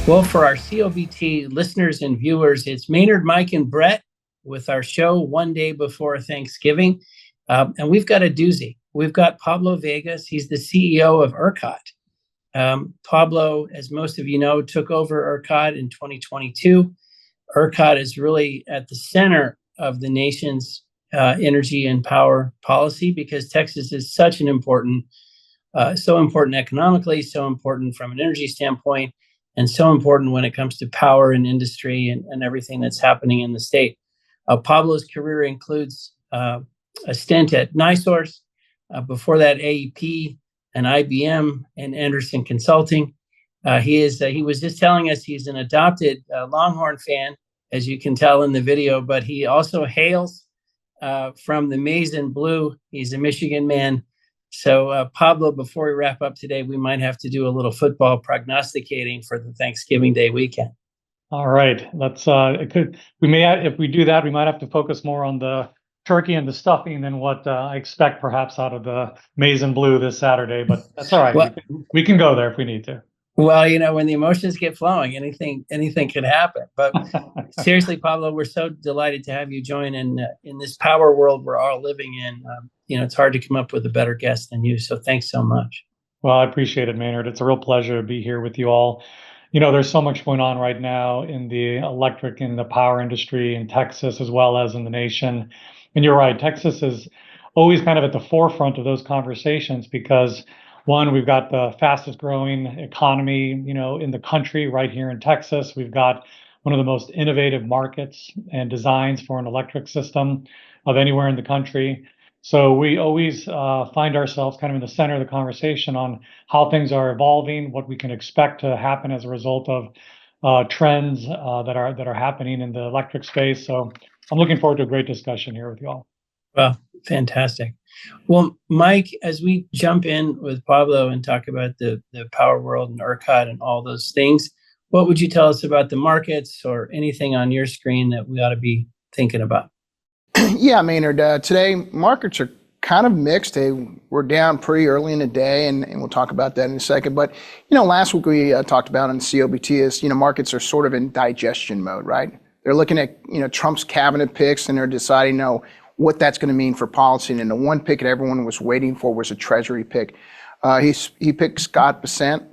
Well, for our COBT listeners and viewers, it's Maynard, Mike, and Brett with our show one day before Thanksgiving. And we've got a doozy. We've got Pablo Vegas. He's the CEO of ERCOT. Pablo, as most of you know, took over ERCOT in 2022. ERCOT is really at the center of the nation's energy and power policy because Texas is such an important, so important economically, so important from an energy standpoint, and so important when it comes to power and industry and everything that's happening in the state. Pablo's career includes a stint at NiSource, before that AEP and IBM and Anderson Consulting. He was just telling us he's an adopted Longhorn fan, as you can tell in the video, but he also hails from the maize and blue. He's a Michigan man. So Pablo, before we wrap up today, we might have to do a little football prognosticating for the Thanksgiving Day weekend. All right, if we do that, we might have to focus more on the turkey and the stuffing than what I expect perhaps out of the maize and blue this Saturday, but that's all right. Well, we can go there if we need to. Well, you know, when the emotions get flowing, anything can happen. But seriously, Pablo, we're so delighted to have you join in this power world we're all living in. You know, it's hard to come up with a better guest than you. So thanks so much. Well, I appreciate it, Maynard. It's a real pleasure to be here with you all. You know, there's so much going on right now in the electric and the power industry in Texas, as well as in the nation. And you're right, Texas is always kind of at the forefront of those conversations because one, we've got the fastest growing economy, you know, in the country right here in Texas. We've got one of the most innovative markets and designs for an electric system of anywhere in the country. So we always find ourselves kind of in the center of the conversation on how things are evolving, what we can expect to happen as a result of trends that are happening in the electric space. So I'm looking forward to a great discussion here with you all. Well, fantastic. Well, Mike, as we jump in with Pablo and talk about the power world and ERCOT and all those things, what would you tell us about the markets or anything on your screen that we ought to be thinking about? Yeah, Maynard, today markets are kind of mixed. We're down pretty early in the day, and we'll talk about that in a second. But, you know, last week we talked about on COBT is, you know, markets are sort of in digestion mode, right? They're looking at, you know, Trump's cabinet picks, and they're deciding, what that's going to mean for policy. And the one pick that everyone was waiting for was a Treasury pick. He picked Scott Bessent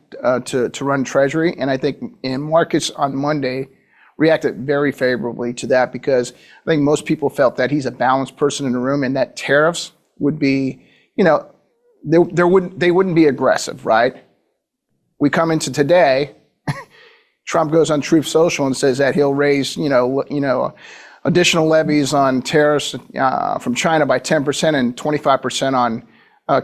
to run Treasury, and I think in markets on Monday reacted very favorably to that because I think most people felt that he's a balanced person in the room and that tariffs would be, you know, they wouldn't be aggressive, right? We come into today, Trump goes on Truth Social and says that he'll raise, additional levies on tariffs from China by 10% and 25% on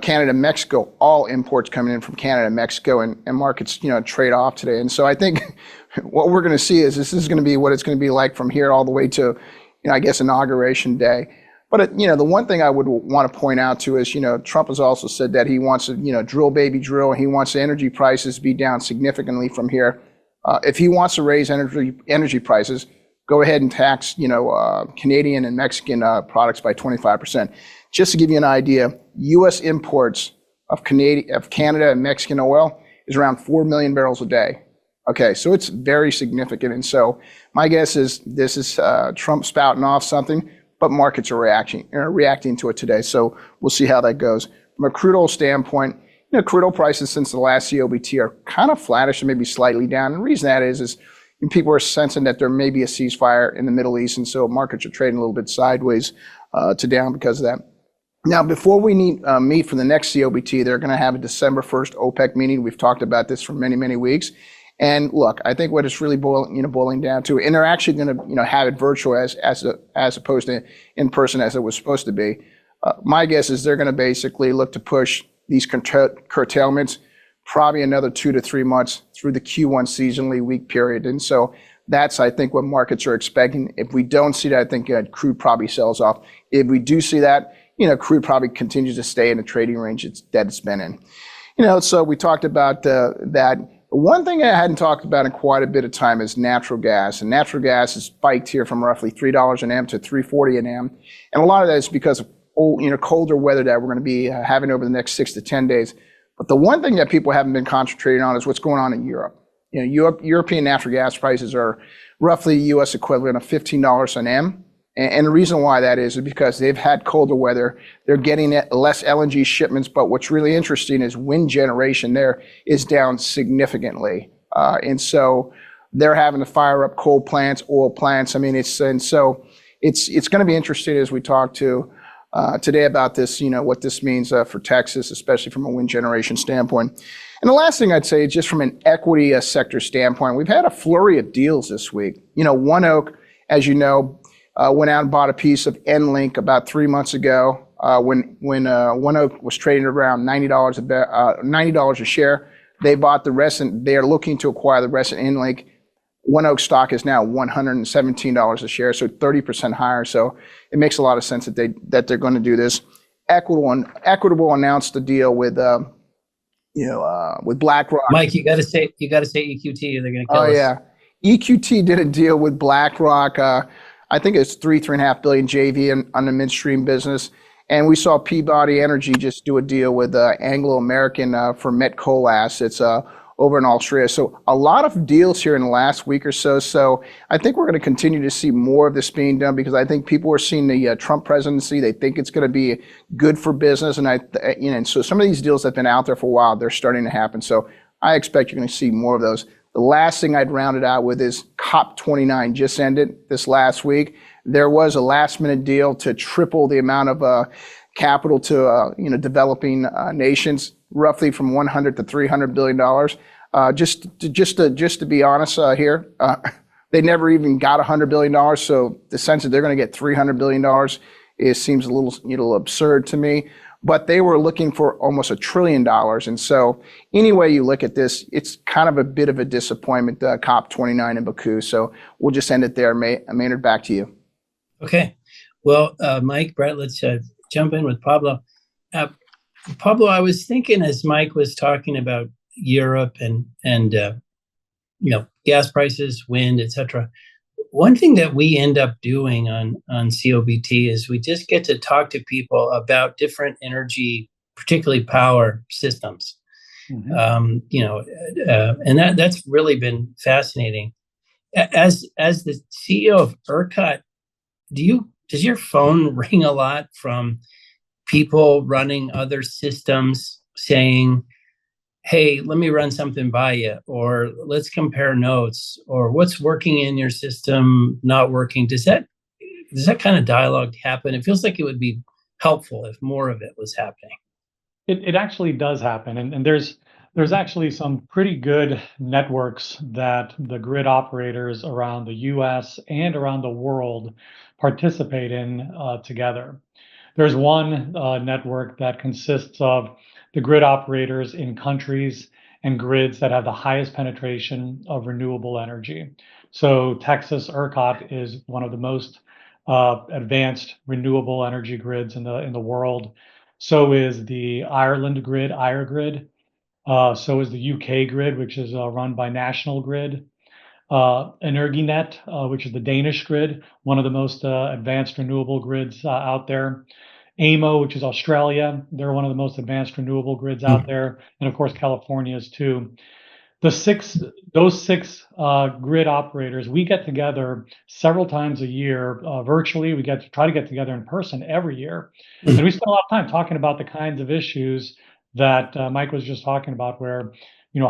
Canada and Mexico, all imports coming in from Canada and Mexico, and markets, trade off today. And so I think what we're going to see is this is going to be what it's going to be like from here all the way to, I guess, Inauguration Day. But, the one thing I would want to point out to is, Trump has also said that he wants to, drill, baby, drill. He wants the energy prices to be down significantly from here. If he wants to raise energy prices, go ahead and tax, Canadian and Mexican products by 25%. Just to give you an idea, U.S. imports of Canada and Mexican oil is around 4 million barrels a day. Okay, so it's very significant. And so my guess is this is Trump spouting off something, but markets are reacting to it today. So we'll see how that goes. From a crude oil standpoint, crude oil prices since the last COBT are kind of flattish and maybe slightly down. And the reason that is people are sensing that there may be a ceasefire in the Middle East, and so markets are trading a little bit sideways to down because of that. Now, before we meet for the next COBT, they're going to have a December 1st OPEC meeting. We've talked about this for many, many weeks. And look, I think what it's really boiling down to, and they're actually going to have it virtual as opposed to in person as it was supposed to be. My guess is they're going to basically look to push these curtailments probably another 2 to 3 months through the Q1 seasonally weak period. And so that's, I think, what markets are expecting. If we don't see that, I think crude probably sells off. If we do see that, crude probably continues to stay in the trading range that it's been in. So we talked about that. One thing I hadn't talked about in quite a bit of time is natural gas. And natural gas has spiked here from roughly $3 an M to $3.40 an M. And a lot of that is because of colder weather that we're going to be having over the next 6 to 10 days. But the one thing that people haven't been concentrating on is what's going on in Europe. European natural gas prices are roughly U.S. equivalent of $15 an M. And the reason why that is because they've had colder weather. They're getting less LNG shipments. But what's really interesting is wind generation there is down significantly. And so they're having to fire up coal plants, oil plants. I mean, it's going to be interesting as we talk to today about this, what this means for Texas, especially from a wind generation standpoint. And the last thing I'd say is just from an equity sector standpoint, we've had a flurry of deals this week. One Oak, as you know, went out and bought a piece of EnLink about 3 months ago when One Oak was trading around $90 a share. They bought the rest, and they are looking to acquire the rest of EnLink. One Oak stock is now $117 a share, so 30% higher. So it makes a lot of sense that they're going to do this. Equitable announced a deal with BlackRock. Mike, you got to say EQT, or they're going to kill us. Oh yeah, EQT did a deal with BlackRock. I think it's $3.5 billion JV on the midstream business. And we saw Peabody Energy just do a deal with Anglo American for met coal assets over in Australia. So a lot of deals here in the last week or so. So I think we're going to continue to see more of this being done because I think people are seeing the Trump presidency. They think it's going to be good for business. And so some of these deals that have been out there for a while, they're starting to happen. So I expect you're going to see more of those. The last thing I'd round it out with is COP29 just ended this last week. There was a last minute deal to triple the amount of capital to developing nations, roughly from $100 to $300 billion. Just to be honest here, they never even got $100 billion. So the sense that they're going to get $300 billion seems a little absurd to me. But they were looking for almost $1 trillion. And so any way you look at this, it's kind of a bit of a disappointment, COP29 in Baku. So we'll just end it there. Maynard, back to you. Okay. Well, Mike, Brett, let's jump in with Pablo. Pablo, I was thinking as Mike was talking about Europe and gas prices, wind, etc. One thing that we end up doing on COBT is we just get to talk to people about different energy, particularly power systems. Mm-hmm. And that's really been fascinating. As the CEO of ERCOT, does your phone ring a lot from people running other systems saying, hey, let me run something by you, or let's compare notes, or what's working in your system, not working? Does that kind of dialogue happen? It feels like it would be helpful if more of it was happening. It actually does happen. And there's actually some pretty good networks that the grid operators around the US and around the world participate in together. There's one network that consists of the grid operators in countries and grids that have the highest penetration of renewable energy. So Texas ERCOT is one of the most advanced renewable energy grids in the world. So is the Ireland grid, IRGrid. So is the UK grid, which is run by National Grid. Energinet, which is the Danish grid, one of the most advanced renewable grids out there. AMO, which is Australia, they're one of the most advanced renewable grids out there, and of course California's too. Those six grid operators, we get together several times a year virtually. We try to get together in person every year, and we spend a lot of time talking about the kinds of issues that Mike was just talking about, where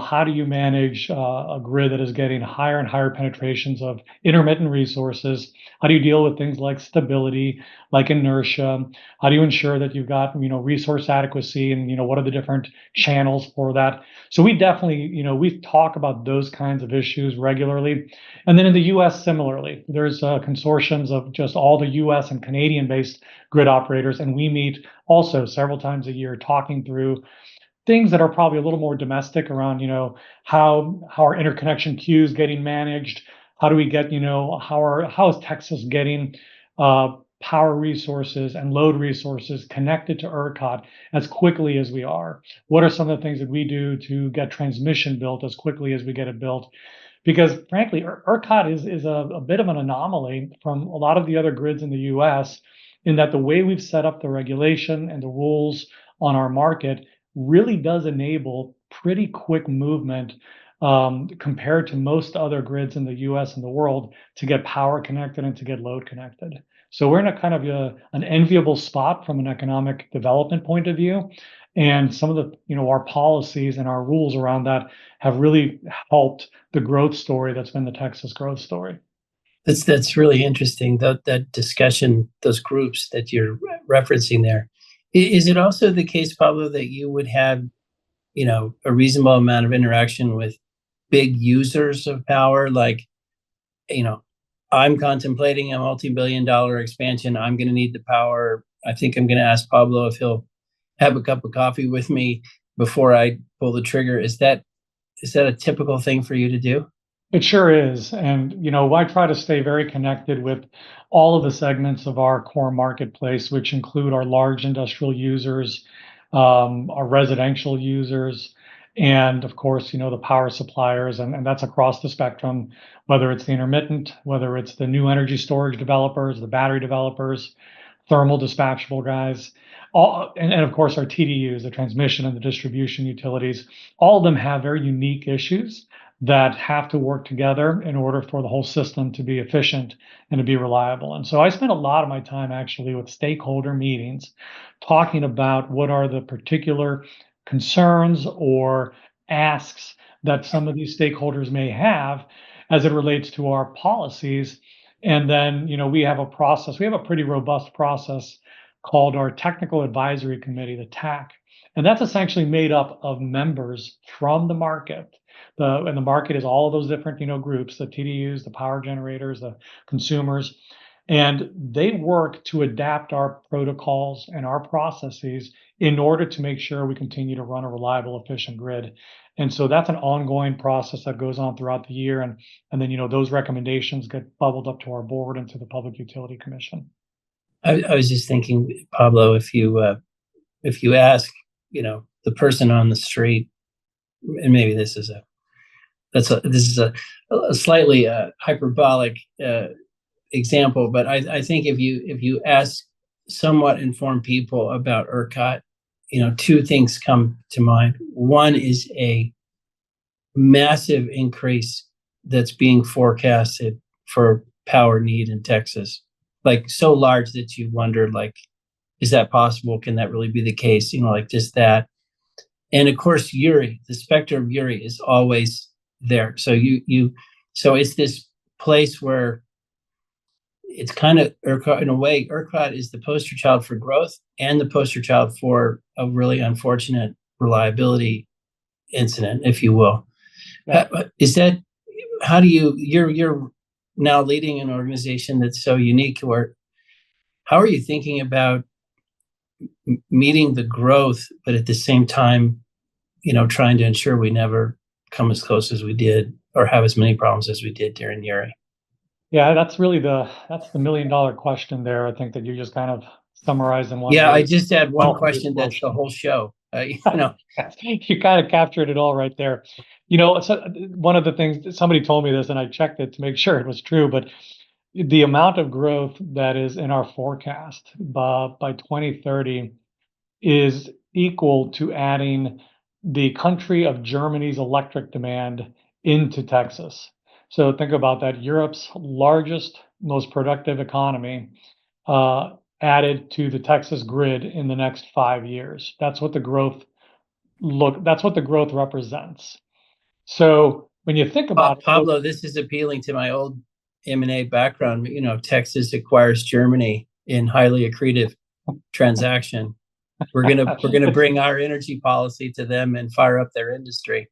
how do you manage a grid that is getting higher and higher penetrations of intermittent resources? How do you deal with things like stability, like inertia? How do you ensure that you've got, resource adequacy, and, what are the different channels for that? So we definitely, we talk about those kinds of issues regularly. And then in the US, similarly, there's consortiums of just all the US and Canadian-based grid operators, and we meet also several times a year talking through things that are probably a little more domestic around, how are interconnection queues getting managed? How do we get, how is Texas getting power resources and load resources connected to ERCOT as quickly as we are? What are some of the things that we do to get transmission built as quickly as we get it built? Because frankly, ERCOT is a bit of an anomaly from a lot of the other grids in the US, in that the way we've set up the regulation and the rules on our market really does enable pretty quick movement compared to most other grids in the US and the world to get power connected and to get load connected. So we're in a kind of an enviable spot from an economic development point of view. And some of the, our policies and our rules around that have really helped the growth story that's been the Texas growth story. That's really interesting, that discussion, those groups that you're referencing there. Is it also the case, Pablo, that you would have, a reasonable amount of interaction with big users of power? Like, I'm contemplating a multi-billion-dollar expansion. I'm going to need the power. I think I'm going to ask Pablo if he'll have a cup of coffee with me before I pull the trigger. Is that a typical thing for you to do? It sure is. And, I try to stay very connected with all of the segments of our core marketplace, which include our large industrial users, our residential users, and of course, the power suppliers, and that's across the spectrum, whether it's the intermittent, whether it's the new energy storage developers, the battery developers, thermal dispatchable guys, and of course our TDUs, the transmission and the distribution utilities. All of them have very unique issues that have to work together in order for the whole system to be efficient and to be reliable. And so I spend a lot of my time actually with stakeholder meetings talking about what are the particular concerns or asks that some of these stakeholders may have as it relates to our policies. And then, we have a process, we have a pretty robust process called our Technical Advisory Committee, the TAC. And that's essentially made up of members from the market. And the market is all of those different, groups, the TDUs, the power generators, the consumers, and they work to adapt our protocols and our processes in order to make sure we continue to run a reliable, efficient grid. And so that's an ongoing process that goes on throughout the year. And then, those recommendations get bubbled up to our board and to the Public Utility Commission. I was just thinking, Pablo, if you ask, the person on the street, and maybe this is a slightly hyperbolic example, but I think if you ask somewhat informed people about ERCOT, two things come to mind. One is a massive increase that's being forecasted for power need in Texas, like so large that you wonder, like, is that possible? Can that really be the case? Like just that. And of course, Uri, the specter of Uri is always there. So so it's this place where it's kind of ERCOT, in a way. ERCOT is the poster child for growth and the poster child for a really unfortunate reliability incident, if you will. Yeah. Is that, how do you're now leading an organization that's so unique, where how are you thinking about meeting the growth, but at the same time, trying to ensure we never come as close as we did or have as many problems as we did during Uri? Yeah, that's really the $1 million question there. I think that you just kind of summarized in one. Yeah, I just had one question. That's the whole show. You kind of captured it all right there. So one of the things, somebody told me this and I checked it to make sure it was true, but the amount of growth that is in our forecast by 2030 is equal to adding the country of Germany's electric demand into Texas. So think about that. Europe's largest, most productive economy added to the Texas grid in the next 5 years. That's what the growth represents. So when you think about Pablo, this is appealing to my old M&A background. Texas acquires Germany in highly accretive transaction. We're gonna bring our energy policy to them and fire up their industry.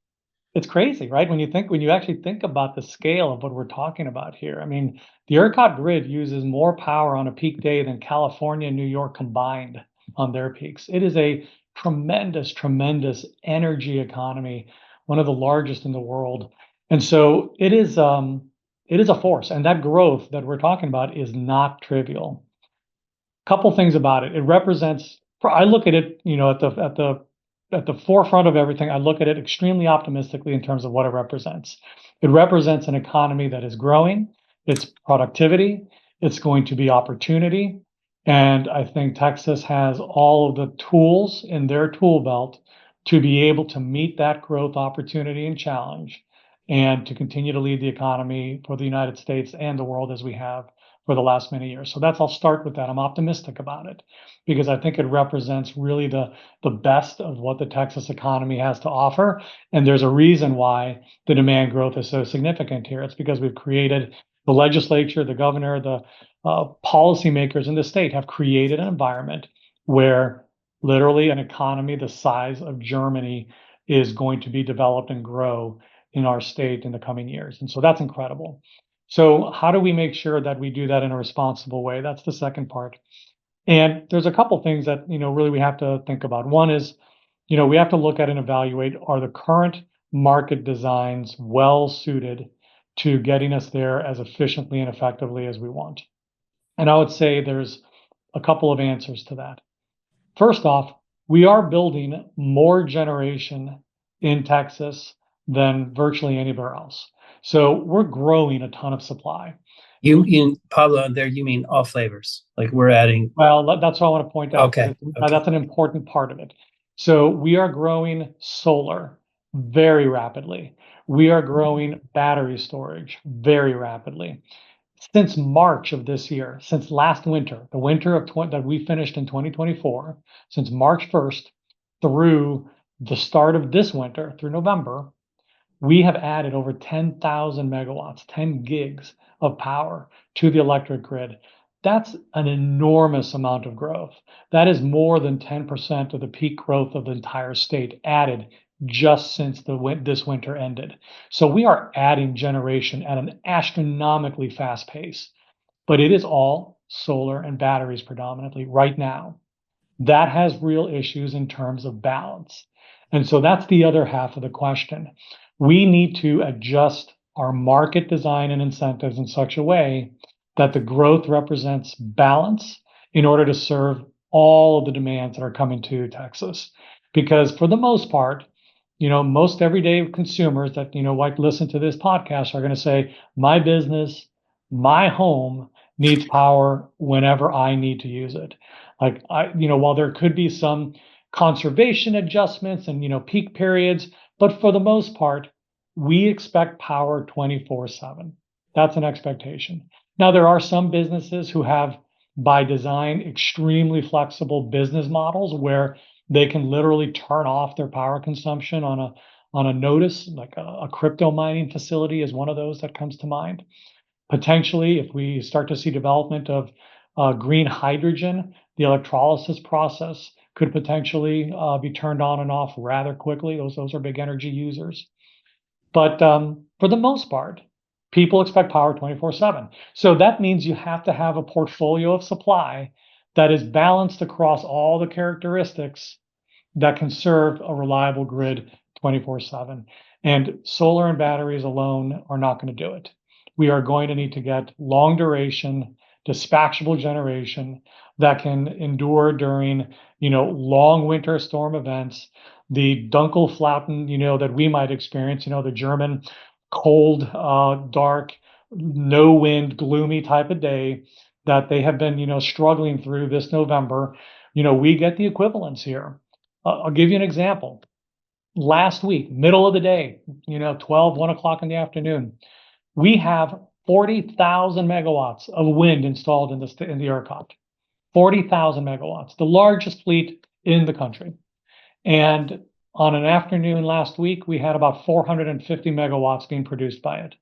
It's crazy, right? When you actually think about the scale of what we're talking about here. I mean, the ERCOT grid uses more power on a peak day than California and New York combined on their peaks. It is a tremendous, tremendous energy economy, one of the largest in the world. And so it is a force. And that growth that we're talking about is not trivial. Couple things about it. It represents, I look at it, at the forefront of everything, I look at it extremely optimistically in terms of what it represents. It represents an economy that is growing, it's productivity, it's going to be opportunity. And I think Texas has all of the tools in their tool belt to be able to meet that growth opportunity and challenge and to continue to lead the economy for the United States and the world as we have for the last many years. So I'll start with that. I'm optimistic about it because I think it represents really the best of what the Texas economy has to offer. And there's a reason why the demand growth is so significant here. It's because we've created the legislature, the governor, the policymakers in the state have created an environment where literally an economy the size of Germany is going to be developed and grow in our state in the coming years. And so that's incredible. So how do we make sure that we do that in a responsible way? That's the second part. And there's a couple things that, really we have to think about. One is, we have to look at and evaluate, are the current market designs well suited to getting us there as efficiently and effectively as we want? And I would say there's a couple of answers to that. First off, we are building more generation in Texas than virtually anywhere else. So we're growing a ton of supply. Pablo, there you mean all flavors? Like we're adding? Well, that's what I want to point out. Okay. That's an important part of it. So we are growing solar very rapidly. We are growing battery storage very rapidly. Since March of this year, since last winter, the winter that we finished in 2024, since March 1st through the start of this winter, through November, we have added over 10,000 megawatts, 10 gigs of power to the electric grid. That's an enormous amount of growth. That is more than 10% of the peak growth of the entire state added just since this winter ended. So we are adding generation at an astronomically fast pace, but it is all solar and batteries predominantly right now. That has real issues in terms of balance. And so that's the other half of the question. We need to adjust our market design and incentives in such a way that the growth represents balance in order to serve all of the demands that are coming to Texas. Because for the most part, most everyday consumers that, like listen to this podcast are going to say, my business, my home needs power whenever I need to use it. Like while there could be some conservation adjustments and, peak periods, but for the most part, we expect power 24/7. That's an expectation. Now, there are some businesses who have, by design, extremely flexible business models where they can literally turn off their power consumption on a notice, like a crypto mining facility is one of those that comes to mind. Potentially, if we start to see development of green hydrogen, the electrolysis process could potentially be turned on and off rather quickly. Those are big energy users. But for the most part, people expect power 24/7. So that means you have to have a portfolio of supply that is balanced across all the characteristics that can serve a reliable grid 24/7. And solar and batteries alone are not going to do it. We are going to need to get long duration, dispatchable generation that can endure during, long winter storm events, the Dunkelflauten, that we might experience, the German cold, dark, no wind, gloomy type of day that they have been, struggling through this November. We get the equivalents here. I'll give you an example. Last week, middle of the day, 12, 1 o'clock in the afternoon, we have 40,000 megawatts of wind installed in the ERCOT. 40,000 megawatts, the largest fleet in the country. And on an afternoon last week, we had about 450 megawatts being produced by it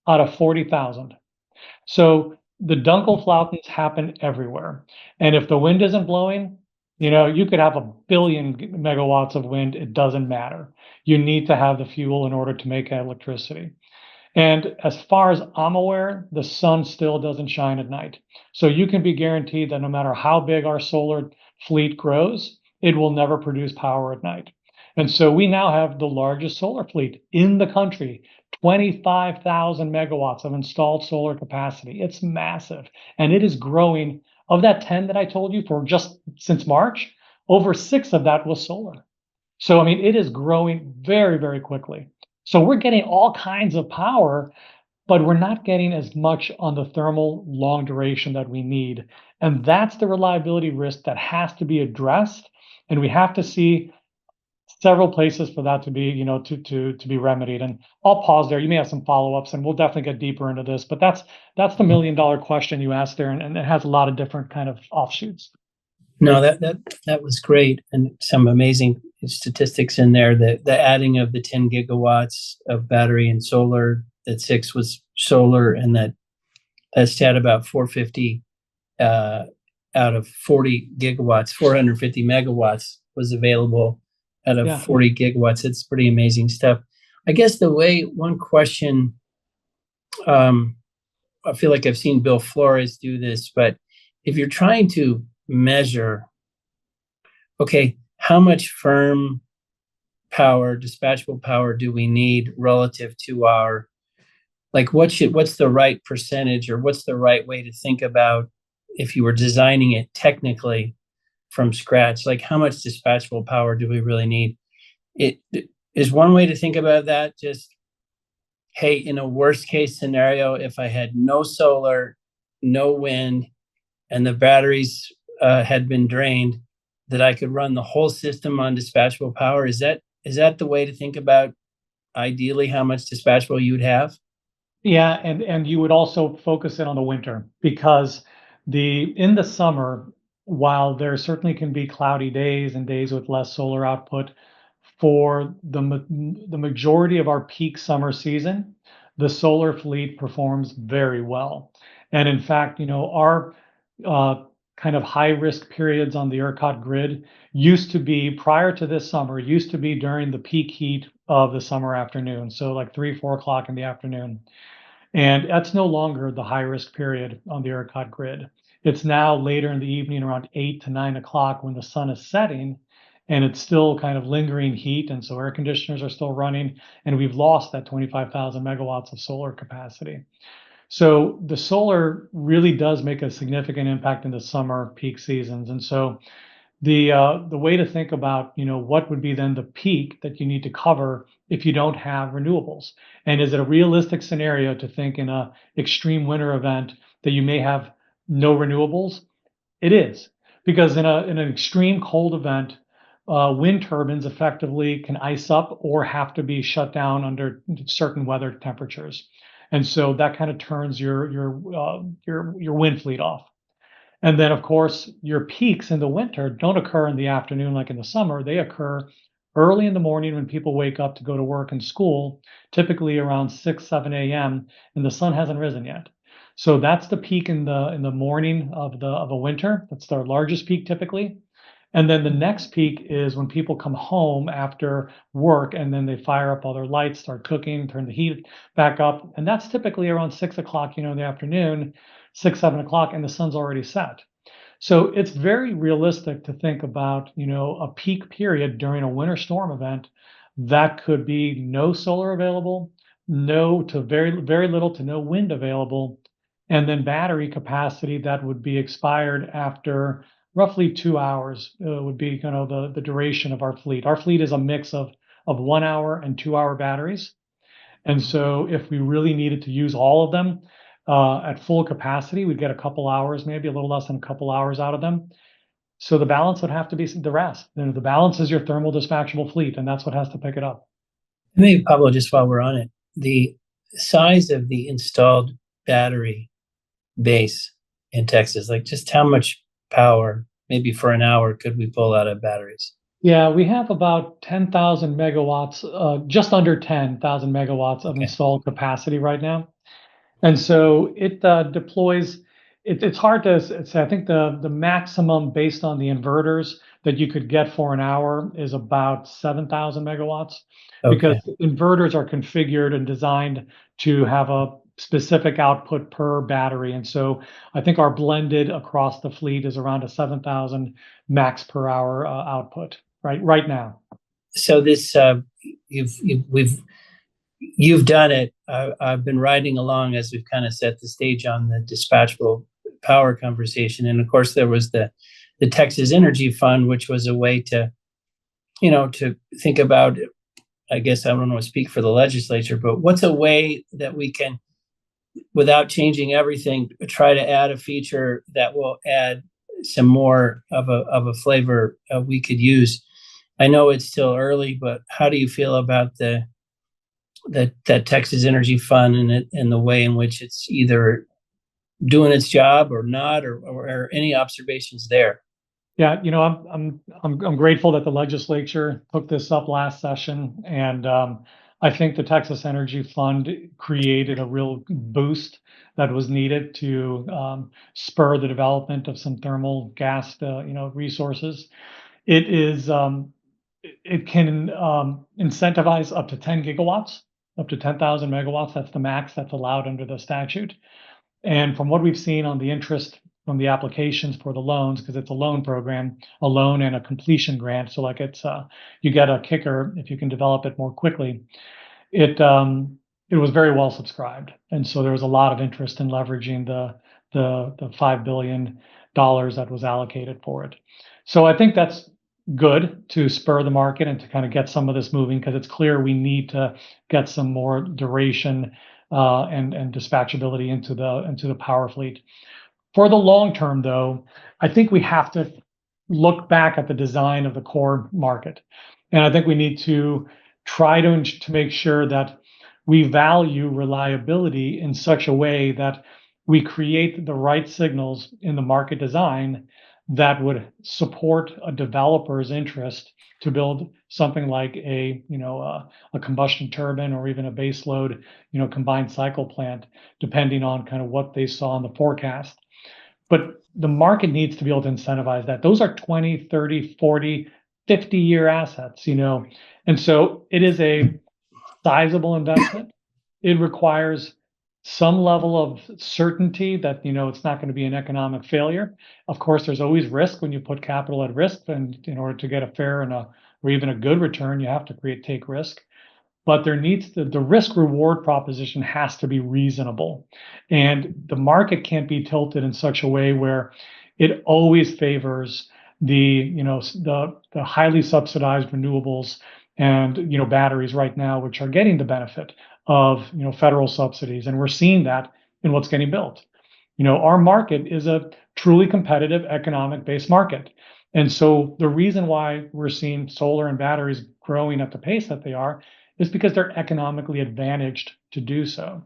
out of 40,000. So the Dunkelflautens happen everywhere. And if the wind isn't blowing, you could have 1 billion megawatts of wind. It doesn't matter. You need to have the fuel in order to make electricity. And as far as I'm aware, the sun still doesn't shine at night. So you can be guaranteed that no matter how big our solar fleet grows, it will never produce power at night. And so we now have the largest solar fleet in the country, 25,000 megawatts of installed solar capacity. It's massive. And it is growing. Of that 10 that I told you for just since March, over 6 of that was solar. So, it is growing very, very quickly. So we're getting all kinds of power, but we're not getting as much on the thermal long duration that we need. And that's the reliability risk that has to be addressed. And we have to see several places for that to be, to be remedied. And I'll pause there. You may have some follow-ups, and we'll definitely get deeper into this. But that's the million-dollar question you asked there, and it has a lot of different kind of offshoots. No, that was great, and some amazing statistics in there. The adding of the 10 gigawatts of battery and solar, that 6 was solar, and that stat about 450 out of 40 gigawatts, 450 megawatts was available out of 40 gigawatts. It's pretty amazing stuff. I guess one question, I feel like I've seen Bill Flores do this, but if you're trying to measure, okay, how much firm power, dispatchable power do we need relative to our, like what's the right percentage, or what's the right way to think about if you were designing it technically from scratch, like how much dispatchable power do we really need? It is one way to think about that. Just, hey, in a worst case scenario, if I had no solar, no wind, and the batteries had been drained, that I could run the whole system on dispatchable power. Is that the way to think about ideally how much dispatchable you would have? Yeah, and you would also focus in on the winter, because in the summer, while there certainly can be cloudy days and days with less solar output, for the majority of our peak summer season, the solar fleet performs very well. And in fact, our kind of high risk periods on the ERCOT grid used to be, prior to this summer, used to be during the peak heat of the summer afternoon. So like 3-4 o'clock in the afternoon. And that's no longer the high risk period on the ERCOT grid. It's now later in the evening, around 8 to 9 o'clock, when the sun is setting, and it's still kind of lingering heat. And so air conditioners are still running, and we've lost that 25,000 megawatts of solar capacity. So the solar really does make a significant impact in the summer peak seasons. And so the way to think about, what would be then the peak that you need to cover if you don't have renewables, and is it a realistic scenario to think in a extreme winter event that you may have no renewables? It is, because in an extreme cold event, wind turbines effectively can ice up or have to be shut down under certain weather temperatures, and so that kind of turns your wind fleet off. And then, of course, your peaks in the winter don't occur in the afternoon like in the summer. They occur early in the morning when people wake up to go to work and school, typically around 6, 7 a.m., and the sun hasn't risen yet. So that's the peak in the morning of a winter. That's their largest peak typically. And then the next peak is when people come home after work, and then they fire up all their lights, start cooking, turn the heat back up. And that's typically around 6 o'clock, in the afternoon, 6, 7 o'clock, and the sun's already set. So it's very realistic to think about, a peak period during a winter storm event that could be no solar available, no to very, very little to no wind available, and then battery capacity that would be expired after roughly 2 hours would be the duration of our fleet. Our fleet is a mix of 1 hour and 2 hour batteries. And so if we really needed to use all of them at full capacity, we'd get a couple hours, maybe a little less than a couple hours out of them. So the balance would have to be the rest. The balance is your thermal dispatchable fleet, and that's what has to pick it up. Maybe, Pablo, just while we're on it, the size of the installed battery base in Texas, like just how much power, maybe for an hour, could we pull out of batteries? Yeah, we have about 10,000 megawatts, just under 10,000 megawatts of installed capacity right now. And so it deploys, it's hard to say. I think the maximum based on the inverters that you could get for an hour is about 7,000 megawatts, because inverters are configured and designed to have a specific output per battery. And so I think our blended across the fleet is around a 7,000 max per hour output right now. So this you've done it. I've been riding along as we've kind of set the stage on the dispatchable power conversation, and of course there was the Texas Energy Fund, which was a way to, to think about. I guess I don't want to speak for the legislature, but what's a way that we can, without changing everything, try to add a feature that will add some more of a flavor we could use. I know it's still early, but how do you feel about that Texas Energy Fund and the way in which it's either doing its job or not, or any observations there? Yeah, I'm grateful that the legislature took this up last session, and I think the Texas Energy Fund created a real boost that was needed to spur the development of some thermal gas, resources. It can incentivize up to 10 gigawatts, up to 10,000 megawatts. That's the max that's allowed under the statute. And from what we've seen on the interest from the applications for the loans, because it's a loan program, a loan and a completion grant. So like you get a kicker if you can develop it more quickly. It was very well subscribed, and so there was a lot of interest in leveraging the $5 billion that was allocated for it. So I think that's good to spur the market and to kind of get some of this moving, because it's clear we need to get some more duration and dispatchability into the power fleet. For the long term, though, I think we have to look back at the design of the core market, and I think we need to try to make sure that we value reliability in such a way that we create the right signals in the market design that would support a developer's interest to build something like a combustion turbine or even a baseload, combined cycle plant, depending on kind of what they saw in the forecast. But the market needs to be able to incentivize that. Those are 20, 30, 40, 50-year assets, and so it is a sizable investment. It requires some level of certainty that it's not going to be an economic failure. Of course, there's always risk when you put capital at risk, and in order to get a fair or even a good return, you have to take risk. But there needs the risk reward proposition has to be reasonable, and the market can't be tilted in such a way where it always favors the highly subsidized renewables and batteries right now, which are getting the benefit of federal subsidies, and we're seeing that in what's getting built. Our market is a truly competitive economic-based market, and so the reason why we're seeing solar and batteries growing at the pace that they are is because they're economically advantaged to do so.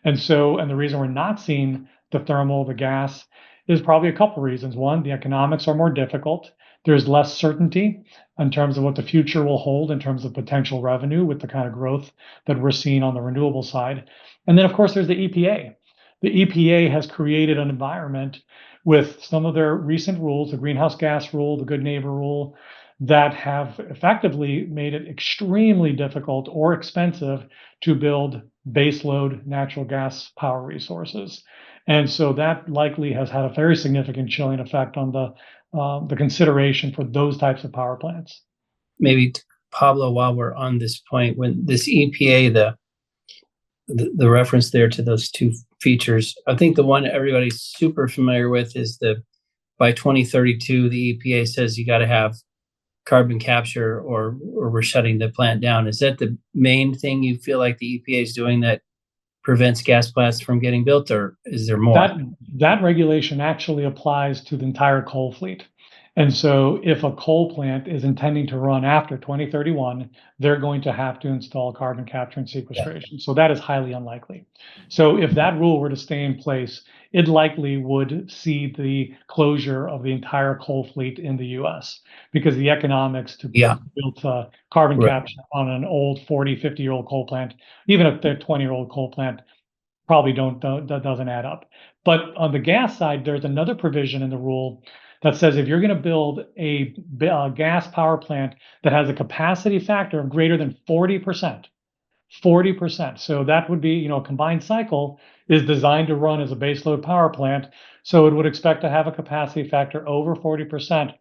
And the reason we're not seeing the thermal, the gas, is probably a couple reasons. One, the economics are more difficult. There's less certainty in terms of what the future will hold in terms of potential revenue with the kind of growth that we're seeing on the renewable side. And then, of course, there's the EPA. The EPA has created an environment with some of their recent rules, the greenhouse gas rule, the good neighbor rule, that have effectively made it extremely difficult or expensive to build baseload natural gas power resources. And so that likely has had a very significant chilling effect on the consideration for those types of power plants. Maybe, Pablo, while we're on this point, when this EPA, the reference there to those two features, I think the one everybody's super familiar with is by 2032, the EPA says you got to have carbon capture or we're shutting the plant down. Is that the main thing you feel like the EPA is doing that prevents gas plants from getting built, or is there more? That regulation actually applies to the entire coal fleet. And so if a coal plant is intending to run after 2031, they're going to have to install carbon capture and sequestration. Yeah. So that is highly unlikely. So if that rule were to stay in place, it likely would see the closure of the entire coal fleet in the US, because the economics to build carbon capture on an old 40, 50-year-old coal plant, even if they're 20-year-old coal plant, probably doesn't add up. But on the gas side, there's another provision in the rule that says if you're going to build a gas power plant that has a capacity factor of greater than 40%, so that would be, a combined cycle is designed to run as a baseload power plant, so it would expect to have a capacity factor over 40%.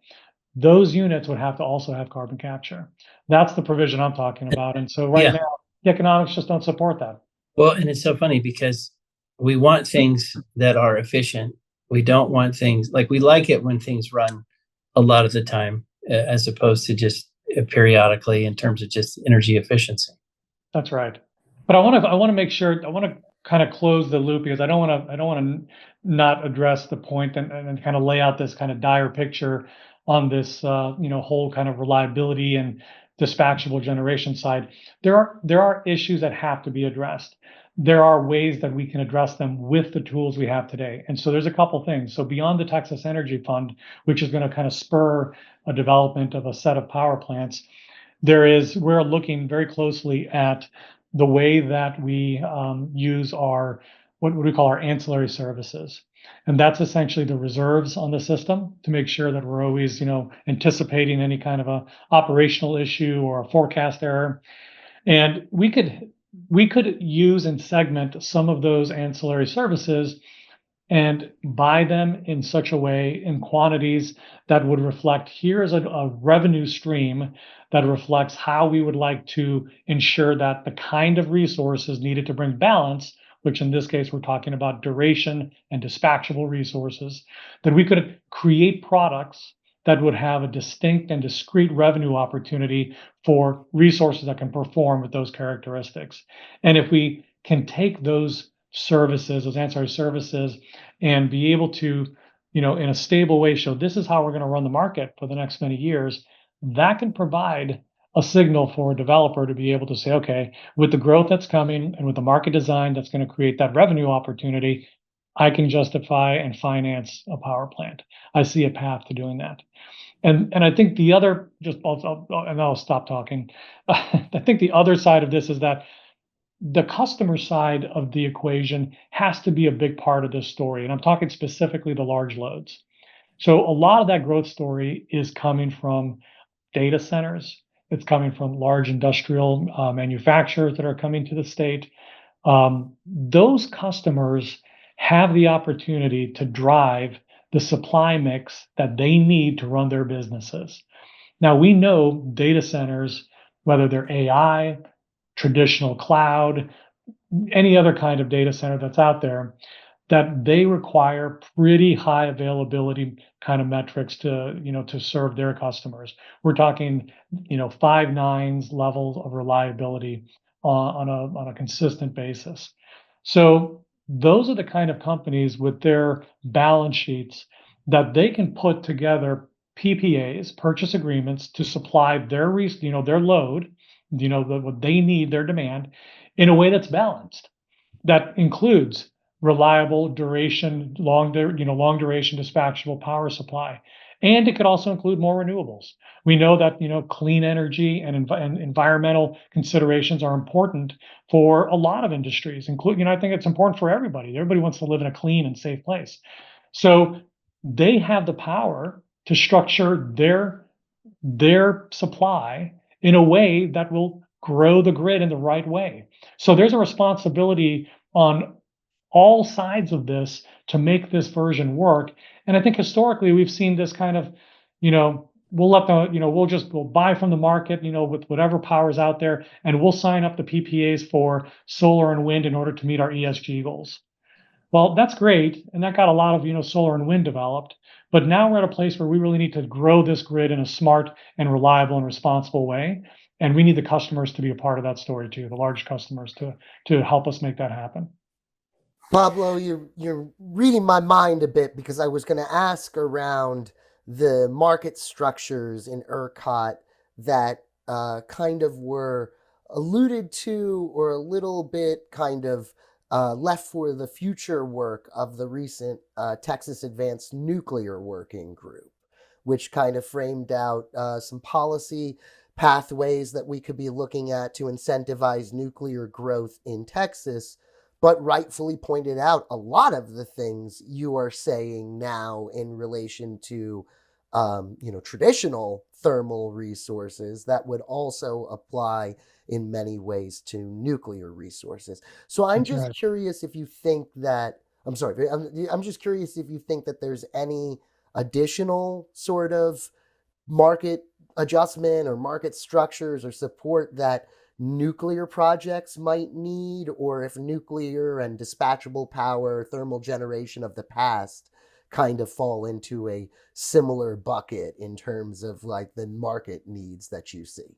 Those units would have to also have carbon capture. That's the provision I'm talking about. And so now, the economics just don't support that. Well, and it's so funny because we want things that are efficient. We don't want things we like it when things run a lot of the time, as opposed to just periodically in terms of just energy efficiency. That's right. But I want to make sure, I want to kind of close the loop because I don't want to not address the point and kind of lay out this kind of dire picture on this whole kind of reliability and dispatchable generation side. There are issues that have to be addressed. There are ways that we can address them with the tools we have today. And so there's a couple things. So beyond the Texas Energy Fund, which is going to kind of spur a development of a set of power plants, we're looking very closely at the way that we use our what we call our ancillary services, and that's essentially the reserves on the system to make sure that we're always anticipating any kind of a operational issue or a forecast error. And we could use and segment some of those ancillary services and buy them in such a way in quantities that would reflect here is a revenue stream that reflects how we would like to ensure that the kind of resources needed to bring balance, which in this case we're talking about duration and dispatchable resources, that we could create products that would have a distinct and discrete revenue opportunity for resources that can perform with those characteristics. And if we can take those services, those ancillary services, and be able to, in a stable way, show this is how we're going to run the market for the next many years, that can provide a signal for a developer to be able to say, okay, with the growth that's coming and with the market design that's going to create that revenue opportunity, I can justify and finance a power plant. I see a path to doing that. And I think the other, and I'll stop talking. I think the other side of this is that the customer side of the equation has to be a big part of this story. And I'm talking specifically the large loads. So a lot of that growth story is coming from data centers. It's coming from large industrial manufacturers that are coming to the state. Those customers have the opportunity to drive the supply mix that they need to run their businesses. Now, we know data centers, whether they're AI, traditional cloud, any other kind of data center that's out there, that they require pretty high availability kind of metrics to serve their customers. We're talking 5 nines levels of reliability on a consistent basis. So those are the kind of companies with their balance sheets that they can put together PPAs, purchase agreements, to supply their load, what they need, their demand, in a way that's balanced. That includes reliable duration, long duration dispatchable power supply. And it could also include more renewables. We know that clean energy and environmental considerations are important for a lot of industries, including I think it's important for everybody. Everybody wants to live in a clean and safe place. So they have the power to structure their supply in a way that will grow the grid in the right way. So there's a responsibility on all sides of this to make this version work. And I think historically we've seen this kind of, we'll buy from the market, with whatever power's out there, and we'll sign up the PPAs for solar and wind in order to meet our ESG goals. Well, that's great, and that got a lot of solar and wind developed. But now we're at a place where we really need to grow this grid in a smart and reliable and responsible way, and we need the customers to be a part of that story too, the large customers to help us make that happen. Pablo, you're reading my mind a bit, because I was going to ask around the market structures in ERCOT that kind of were alluded to or a little bit kind of left for the future work of the recent Texas Advanced Nuclear Working Group, which kind of framed out some policy pathways that we could be looking at to incentivize nuclear growth in Texas, but rightfully pointed out a lot of the things you are saying now in relation to traditional thermal resources that would also apply in many ways to nuclear resources. So I'm just curious if you think that, I'm just curious if you think that there's any additional sort of market adjustment or market structures or support that nuclear projects might need, or if nuclear and dispatchable power, thermal generation of the past kind of fall into a similar bucket in terms of like the market needs that you see.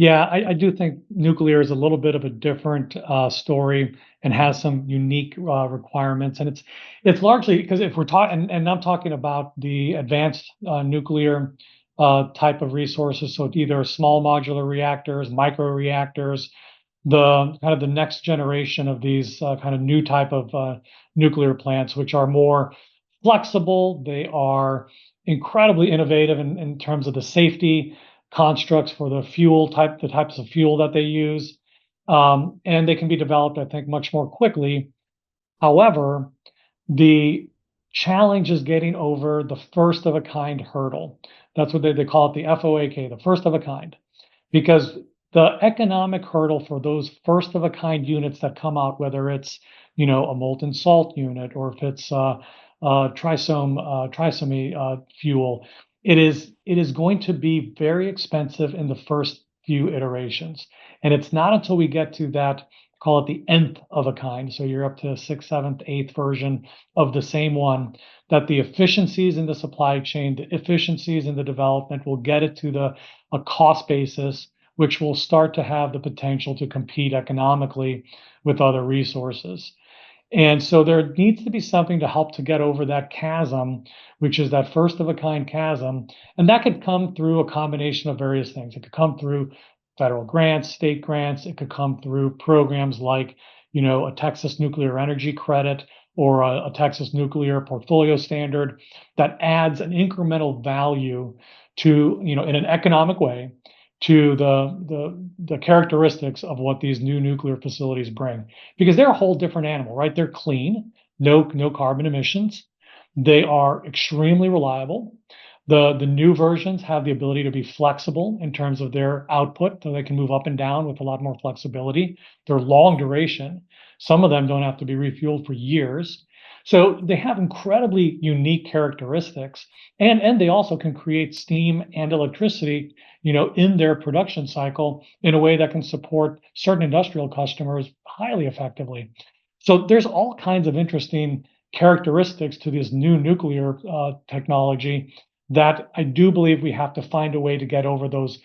Yeah, I do think nuclear is a little bit of a different story and has some unique requirements, and it's largely because if we're talking, and I'm talking about the advanced nuclear type of resources, so either small modular reactors, micro reactors, the kind of the next generation of these kind of new type of nuclear plants, which are more flexible. They are incredibly innovative in terms of the safety constructs for the types of fuel that they use, and they can be developed, I think, much more quickly. However, the challenge is getting over the first of a kind hurdle. That's what they call it, the FOAK, the first of a kind, because the economic hurdle for those first of a kind units that come out, whether it's a molten salt unit or if it's trisomy fuel, it is going to be very expensive in the first few iterations, and it's not until we get to that, call it the nth of a kind, so you're up to sixth, seventh, eighth version of the same one, that the efficiencies in the supply chain, the efficiencies in the development will get it to a cost basis, which will start to have the potential to compete economically with other resources. And so there needs to be something to help to get over that chasm, which is that first of a kind chasm. And that could come through a combination of various things. It could come through federal grants, state grants. It could come through programs like, a Texas nuclear energy credit or a Texas nuclear portfolio standard that adds an incremental value to, in an economic way to the characteristics of what these new nuclear facilities bring, because they're a whole different animal, right? They're clean, no carbon emissions. They are extremely reliable. The new versions have the ability to be flexible in terms of their output, so they can move up and down with a lot more flexibility. They're long duration. Some of them don't have to be refueled for years. So they have incredibly unique characteristics, and they also can create steam and electricity, in their production cycle in a way that can support certain industrial customers highly effectively. So there's all kinds of interesting characteristics to this new nuclear technology that I do believe we have to find a way to get over those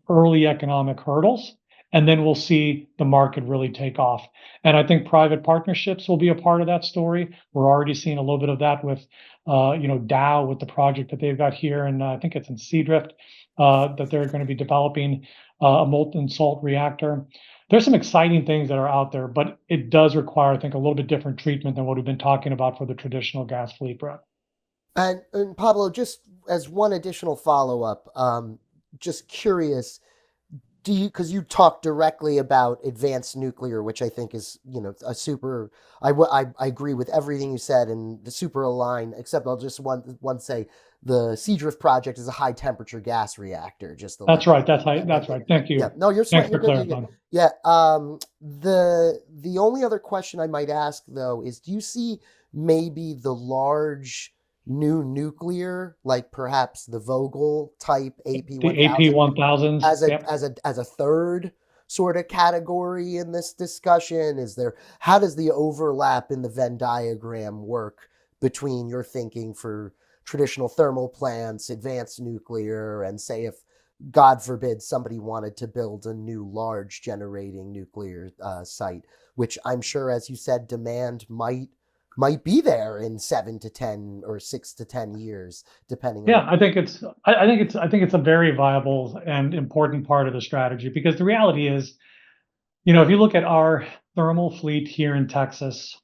early economic hurdles, and then we'll see the market really take off. And I think private partnerships will be a part of that story. We're already seeing a little bit of that with, Dow with the project that they've got here, and I think it's in Seadrift, that they're going to be developing a molten salt reactor. There's some exciting things that are out there, but it does require, I think, a little bit different treatment than what we've been talking about for the traditional gas fleet, Brett. And Pablo, just as one additional follow up, just curious, do you, because you talked directly about advanced nuclear, which I think is, a super, I agree with everything you said and the super aligned, except I'll just one say the Seadrift project is a high temperature gas reactor. That's right. That's right. Thank you. Yeah. No, you're Thanks you're for good. clarifying. Yeah. The only other question I might ask though is, do you see maybe the large new nuclear, like perhaps the Vogtle type AP1000, The AP1000s. as a third sort of category in this discussion? How does the overlap in the Venn diagram work between your thinking for traditional thermal plants, advanced nuclear, and say if, God forbid, somebody wanted to build a new large generating nuclear site, which I'm sure, as you said, demand might be there in 7 to 10 or 6 to 10 years, depending Yeah, on. I think it's a very viable and important part of the strategy, because the reality is, if you look at our thermal fleet here in Texas,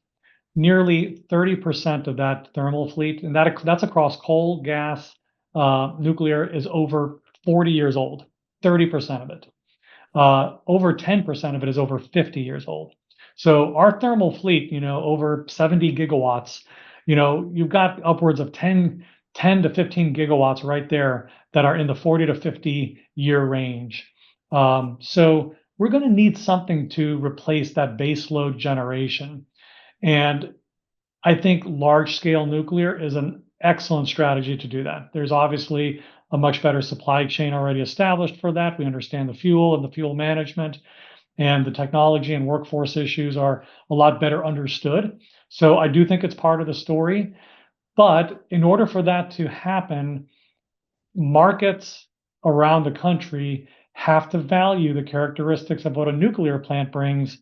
nearly 30% of that thermal fleet, and that's across coal, gas, nuclear, is over 40 years old. 30% of it. Over 10% of it is over 50 years old. So our thermal fleet, over 70 gigawatts, you've got upwards of 10 to 15 gigawatts right there that are in the 40 to 50 year range. So we're going to need something to replace that baseload generation. And I think large scale nuclear is an excellent strategy to do that. There's obviously a much better supply chain already established for that. We understand the fuel and the fuel management, and the technology and workforce issues are a lot better understood. So I do think it's part of the story. But in order for that to happen, markets around the country have to value the characteristics of what a nuclear plant brings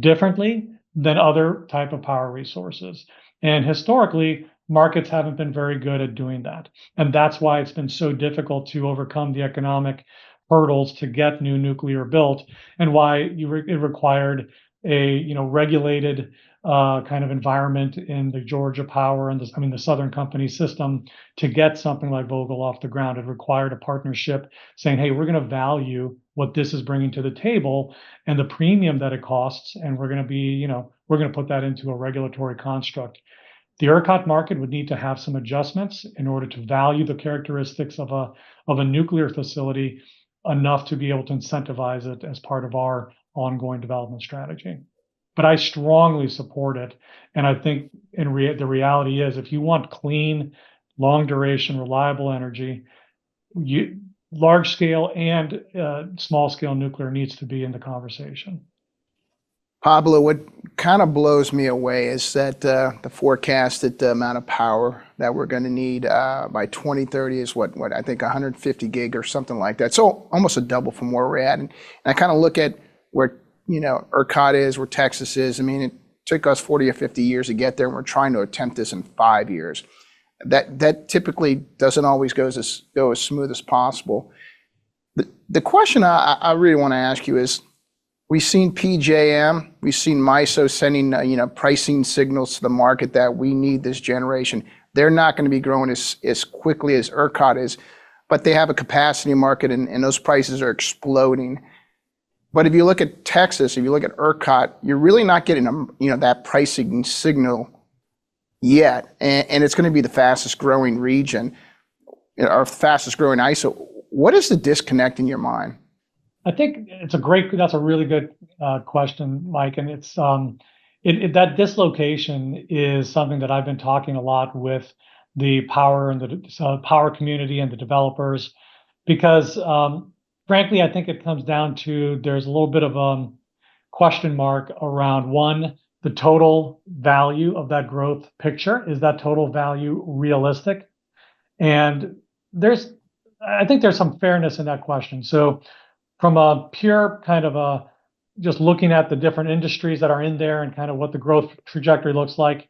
differently than other type of power resources. And historically, markets haven't been very good at doing that. And that's why it's been so difficult to overcome the economic hurdles to get new nuclear built, and why it required a regulated kind of environment in the Georgia Power and the Southern Company system to get something like Vogtle off the ground. It required a partnership saying, hey, we're going to value what this is bringing to the table and the premium that it costs, and we're going to put that into a regulatory construct. The ERCOT market would need to have some adjustments in order to value the characteristics of a nuclear facility enough to be able to incentivize it as part of our ongoing development strategy. But I strongly support it. And I think the reality is, if you want clean, long duration, reliable energy, large scale and small scale nuclear needs to be in the conversation. Pablo, what kind of blows me away is that the forecasted amount of power that we're going to need by 2030 is what I think 150 gig or something like that. So almost a double from where we're at. And I kind of look at where ERCOT is, where Texas is. I mean, it took us 40 or 50 years to get there, and we're trying to attempt this in 5 years. That typically doesn't always go as smooth as possible. The question I really want to ask you is, we've seen PJM, we've seen MISO sending pricing signals to the market that we need this generation. They're not going to be growing as quickly as ERCOT is, but they have a capacity market, and those prices are exploding. But if you look at Texas, if you look at ERCOT, you're really not getting that pricing signal yet, and it's going to be the fastest growing region, or fastest growing ISO. What is the disconnect in your mind? I think that's a really good question, Mike. And it's that dislocation is something that I've been talking a lot with the power and the power community and the developers, because frankly, I think it comes down to, there's a little bit of a question mark around, one, the total value of that growth picture. Is that total value realistic? And I think there's some fairness in that question. So from a pure kind of just looking at the different industries that are in there and kind of what the growth trajectory looks like,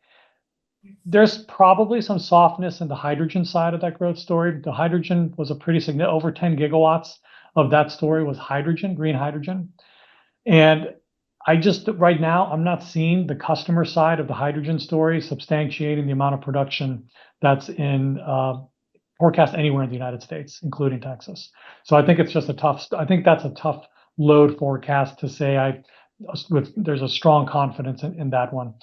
there's probably some softness in the hydrogen side of that growth story. The hydrogen was a pretty significant, over 10 gigawatts of that story was hydrogen, green hydrogen. And right now, I'm not seeing the customer side of the hydrogen story substantiating the amount of production that's in forecast anywhere in the United States, including Texas. So I think it's just I think that's a tough load forecast to say there's a strong confidence in that one.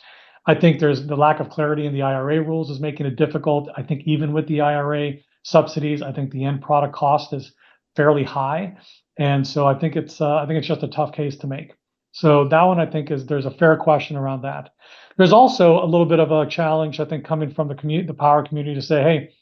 I think there's the lack of clarity in the IRA rules is making it difficult. I think even with the IRA subsidies, I think the end product cost is fairly high. And so I think it's just a tough case to make. So that one, I think, there's a fair question around that. There's also a little bit of a challenge, I think, coming from the power community to say, hey,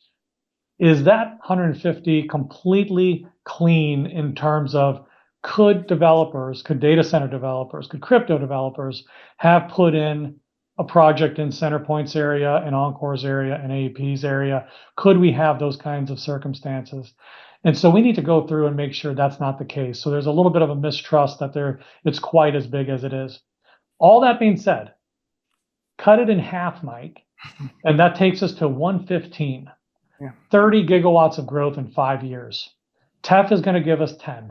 is that 150 completely clean in terms of could data center developers, could crypto developers have put in a project in CenterPoint's area, in Encore's area, in AEP's area? Could we have those kinds of circumstances? And so we need to go through and make sure that's not the case. So there's a little bit of a mistrust that it's quite as big as it is. All that being said, cut it in half, Mike, and that takes us to 115. 30 gigawatts of growth in 5 years. TEF is going to give us 10.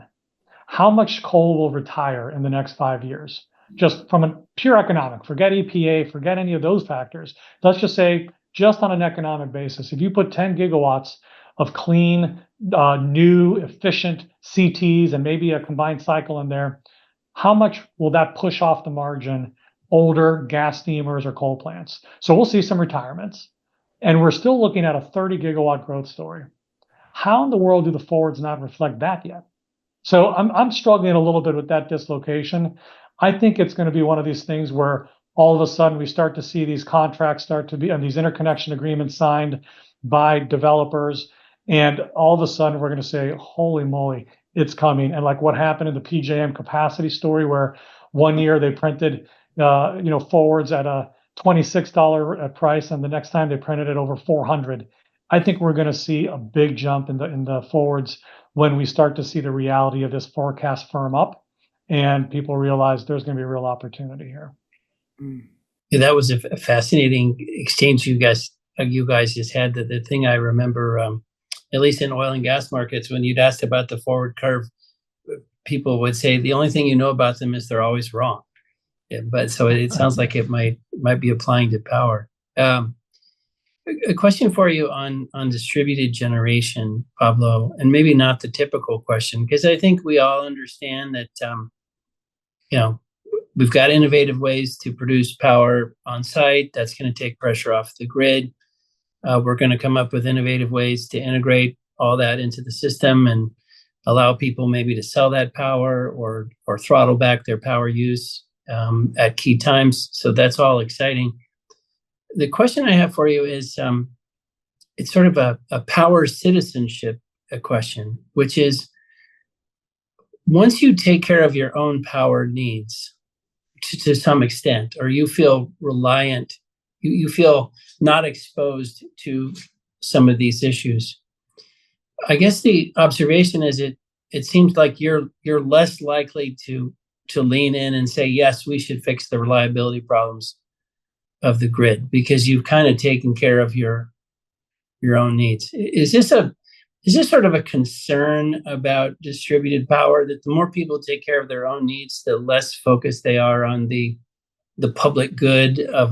How much coal will retire in the next 5 years? Just from a pure economic, forget EPA, forget any of those factors. Let's just say, just on an economic basis, if you put 10 gigawatts of clean, new, efficient CTs and maybe a combined cycle in there, how much will that push off the margin older gas steamers or coal plants? So we'll see some retirements. And we're still looking at a 30 gigawatt growth story. How in the world do the forwards not reflect that yet? So I'm struggling a little bit with that dislocation. I think it's going to be one of these things where all of a sudden we start to see these contracts and these interconnection agreements signed by developers, and all of a sudden we're going to say, holy moly, it's coming. And like what happened in the PJM capacity story, where one year they printed forwards at a $26 price, and the next time they printed it over $400. I think we're going to see a big jump in the forwards when we start to see the reality of this forecast firm up and people realize there's going to be a real opportunity here. Yeah, that was a fascinating exchange you guys just had. The thing I remember, at least in oil and gas markets, when you'd asked about the forward curve, people would say the only thing you know about them is they're always wrong. Yeah, but so it sounds like it might be applying to power. A question for you on distributed generation, Pablo, and maybe not the typical question, because I think we all understand that we've got innovative ways to produce power on site. That's going to take pressure off the grid. We're going to come up with innovative ways to integrate all that into the system and allow people maybe to sell that power or throttle back their power use at key times. So that's all exciting. The question I have for you is, it's sort of a power citizenship question, which is, once you take care of your own power needs to some extent, or you feel reliant, you feel not exposed to some of these issues, I guess the observation is it seems like you're less likely to lean in and say, yes, we should fix the reliability problems of the grid because you've kind of taken care of your own needs. Is this sort of a concern about distributed power, that the more people take care of their own needs, the less focused they are on the public good of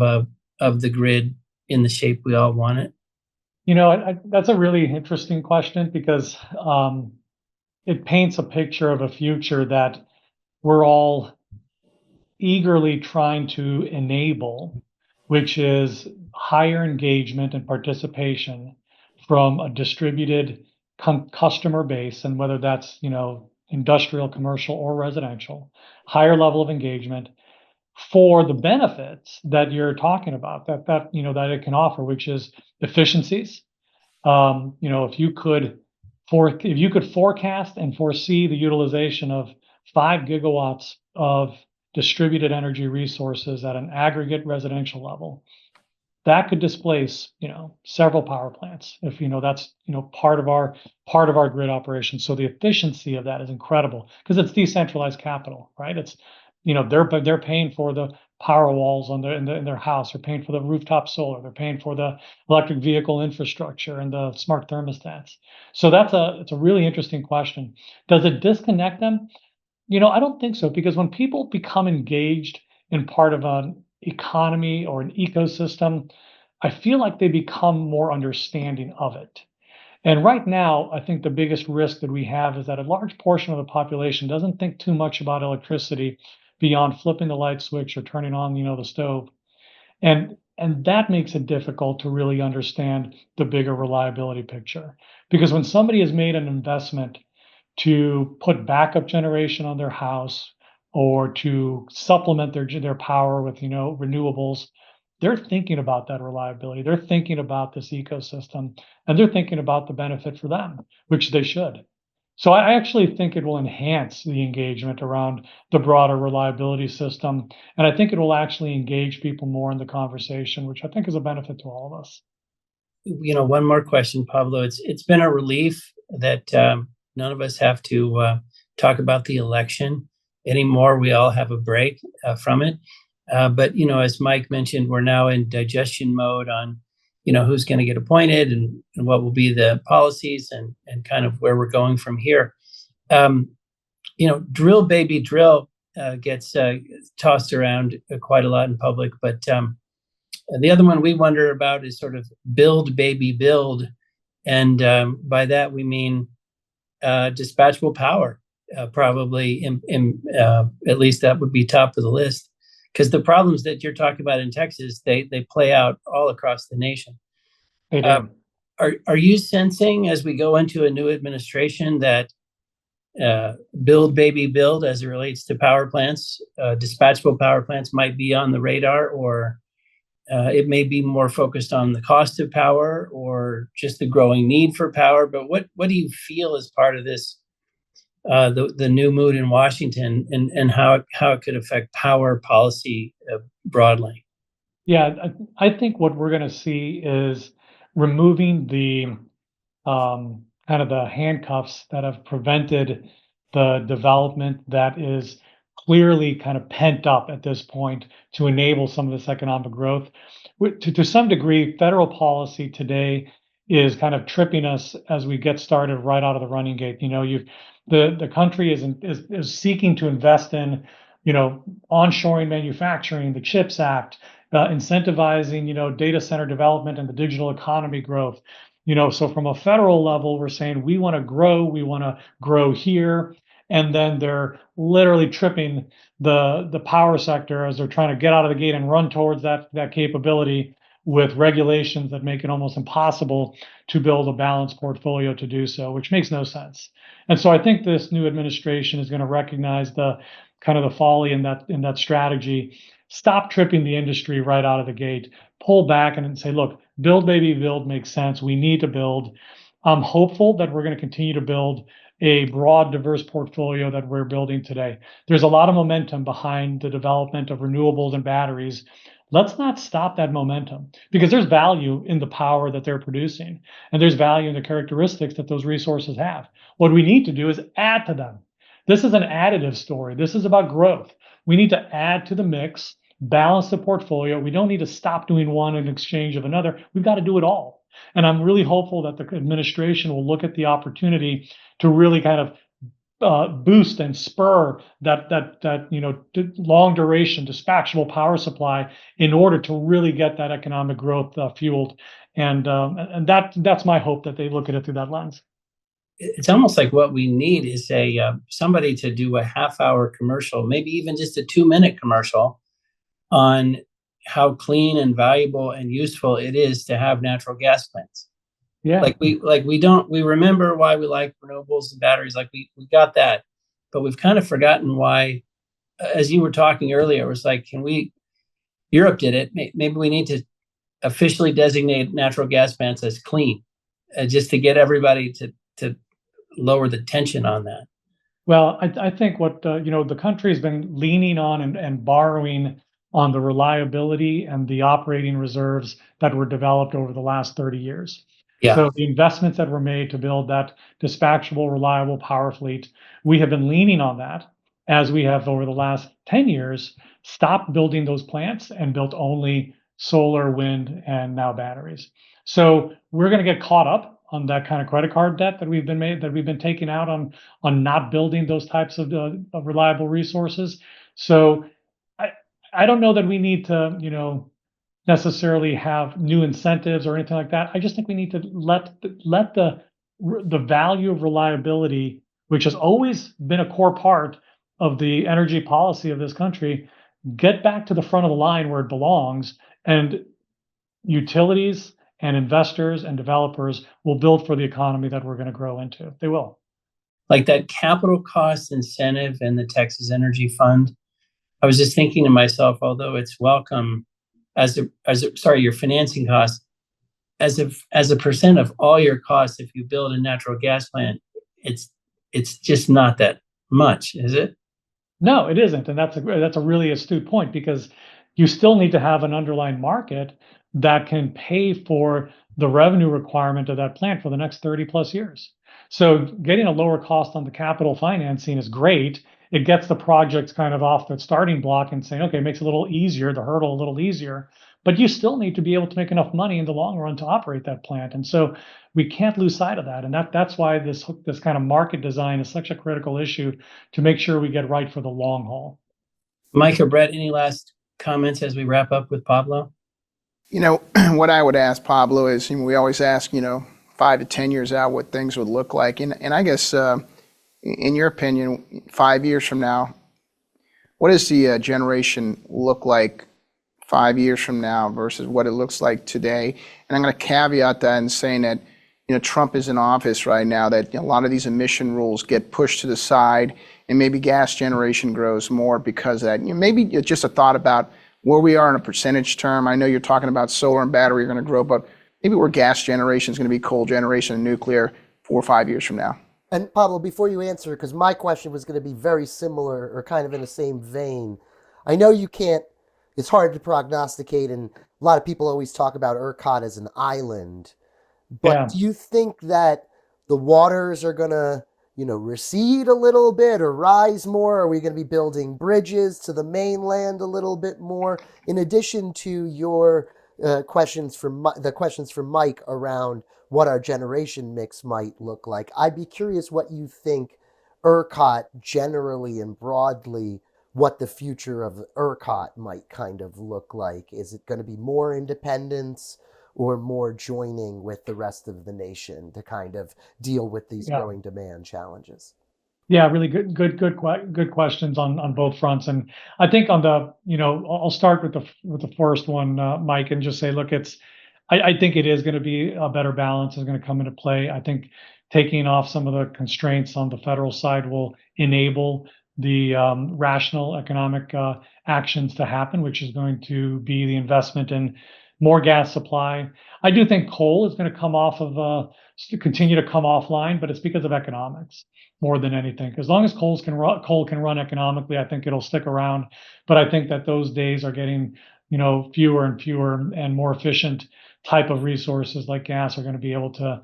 the grid in the shape we all want it? That's a really interesting question because it paints a picture of a future that we're all eagerly trying to enable, which is higher engagement and participation from a distributed customer base, and whether that's industrial, commercial, or residential, higher level of engagement for the benefits that you're talking about that it can offer, which is efficiencies. If you could forecast and foresee the utilization of 5 gigawatts of distributed energy resources at an aggregate residential level, that could displace several power plants if that's part of our grid operation. So the efficiency of that is incredible because it's decentralized capital, right? It's they're paying for the power walls in their house, they're paying for the rooftop solar, they're paying for the electric vehicle infrastructure and the smart thermostats. So it's a really interesting question. Does it disconnect them? I don't think so, because when people become engaged in part of an economy or an ecosystem, I feel like they become more understanding of it. And right now, I think the biggest risk that we have is that a large portion of the population doesn't think too much about electricity beyond flipping the light switch or turning on, the stove. And that makes it difficult to really understand the bigger reliability picture. Because when somebody has made an investment to put backup generation on their house or to supplement their power with renewables, they're thinking about that reliability. They're thinking about this ecosystem, and they're thinking about the benefit for them, which they should. So I actually think it will enhance the engagement around the broader reliability system, and I think it will actually engage people more in the conversation, which I think is a benefit to all of us. One more question, Pablo. It's been a relief that none of us have to talk about the election anymore. We all have a break from it. But as Mike mentioned, we're now in digestion mode on who's going to get appointed and what will be the policies and kind of where we're going from here. Drill baby drill gets tossed around quite a lot in public, but the other one we wonder about is sort of build baby build, and by that we mean dispatchable power. Probably at least that would be top of the list, because the problems that you're talking about in Texas, they play out all across the nation. They do. Are you sensing, as we go into a new administration, that build baby build as it relates to power plants, dispatchable power plants might be on the radar, or it may be more focused on the cost of power or just the growing need for power? But what do you feel as part of this, the new mood in Washington, and how it could affect power policy broadly? Yeah, I think what we're going to see is removing the kind of the handcuffs that have prevented the development that is clearly kind of pent up at this point to enable some of this economic growth. To some degree, federal policy today is kind of tripping us as we get started right out of the running gate. The country is seeking to invest in, onshoring manufacturing, the CHIPS Act, incentivizing, data center development and the digital economy growth. So from a federal level, we're saying we want to grow here, and then they're literally tripping the power sector as they're trying to get out of the gate and run towards that capability with regulations that make it almost impossible to build a balanced portfolio to do so, which makes no sense. And so I think this new administration is going to recognize the kind of the folly in that strategy. Stop tripping the industry right out of the gate. Pull back and say, look, build, baby, build makes sense. We need to build. I'm hopeful that we're going to continue to build a broad, diverse portfolio that we're building today. There's a lot of momentum behind the development of renewables and batteries. Let's not stop that momentum, because there's value in the power that they're producing, and there's value in the characteristics that those resources have. What we need to do is add to them. This is an additive story. This is about growth. We need to add to the mix, balance the portfolio. We don't need to stop doing one in exchange of another. We've got to do it all. And I'm really hopeful that the administration will look at the opportunity to really kind of boost and spur that long duration dispatchable power supply in order to really get that economic growth fueled. And that's my hope, that they look at it through that lens. It's almost like what we need is somebody to do a half-hour commercial, maybe even just a 2-minute commercial, on how clean and valuable and useful it is to have natural gas plants. Yeah. We remember why we like renewables and batteries. We got that, but we've kind of forgotten why. As you were talking earlier, it was like, Europe did it. Maybe we need to officially designate natural gas plants as clean, just to get everybody to lower the tension on that. Well, I think what the country has been leaning on and borrowing on the reliability and the operating reserves that were developed over the last 30 years. Yeah. So the investments that were made to build that dispatchable, reliable power fleet, we have been leaning on that, as we have over the last 10 years stopped building those plants and built only solar, wind, and now batteries. So we're going to get caught up on that kind of credit card debt that we've been taking out on not building those types of reliable resources. So I don't know that we need to necessarily have new incentives or anything like that. I just think we need to let the value of reliability, which has always been a core part of the energy policy of this country, get back to the front of the line where it belongs, and utilities and investors and developers will build for the economy that we're going to grow into. They will. Like that capital cost incentive in the Texas Energy Fund, I was just thinking to myself, although it's welcome your financing costs, as a percent of all your costs, if you build a natural gas plant, it's just not that much, is it? No, it isn't, and that's a really astute point, because you still need to have an underlying market that can pay for the revenue requirement of that plant for the next 30 plus years. So getting a lower cost on the capital financing is great. It gets the projects kind of off the starting block and saying, okay, it makes it a little easier, the hurdle a little easier, but you still need to be able to make enough money in the long run to operate that plant. And so we can't lose sight of that. And that's why this kind of market design is such a critical issue, to make sure we get right for the long haul. Mike or Brett, any last comments as we wrap up with Pablo? What I would ask Pablo is, we always ask, 5 to 10 years out, what things would look like. And I guess, in your opinion, 5 years from now, what does the generation look like 5 years from now versus what it looks like today? And I'm going to caveat that in saying that, Trump is in office right now, that a lot of these emission rules get pushed to the side, and maybe gas generation grows more because of that. Maybe just a thought about where we are in a percentage term. I know you're talking about solar and battery are going to grow, but maybe where gas generation is going to be coal generation and nuclear 4 or 5 years from now. And Pablo, before you answer, because my question was going to be very similar or kind of in the same vein. I know it's hard to prognosticate, and a lot of people always talk about ERCOT as an island. But do you think that the waters are going to, recede a little bit or rise more? Are we going to be building bridges to the mainland a little bit more? In addition to your questions from Mike around what our generation mix might look like, I'd be curious what you think ERCOT generally and broadly, what the future of ERCOT might kind of look like. Is it going to be more independence or more joining with the rest of the nation to kind of deal with these growing demand challenges? Yeah, really good questions on both fronts. And I think on the, I'll start with the first one, Mike, and just say, look, I think it is going to be a better balance is going to come into play. I think taking off some of the constraints on the federal side will enable the rational economic actions to happen, which is going to be the investment in more gas supply. I do think coal is going to come off of continue to come offline, but it's because of economics more than anything. As long as coal can run economically, I think it'll stick around. But I think that those days are getting fewer and fewer, and more efficient type of resources like gas are going to be able to